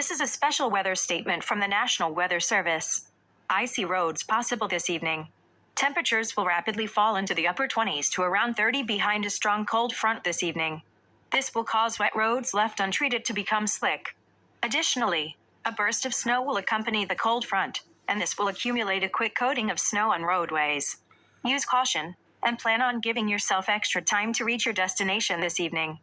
This is a special weather statement from the National Weather Service. Icy roads possible this evening. Temperatures will rapidly fall into the upper 20s to around 30 behind a strong cold front this evening. This will cause wet roads left untreated to become slick. Additionally, a burst of snow will accompany the cold front, and this will accumulate a quick coating of snow on roadways. Use caution, and plan on giving yourself extra time to reach your destination this evening.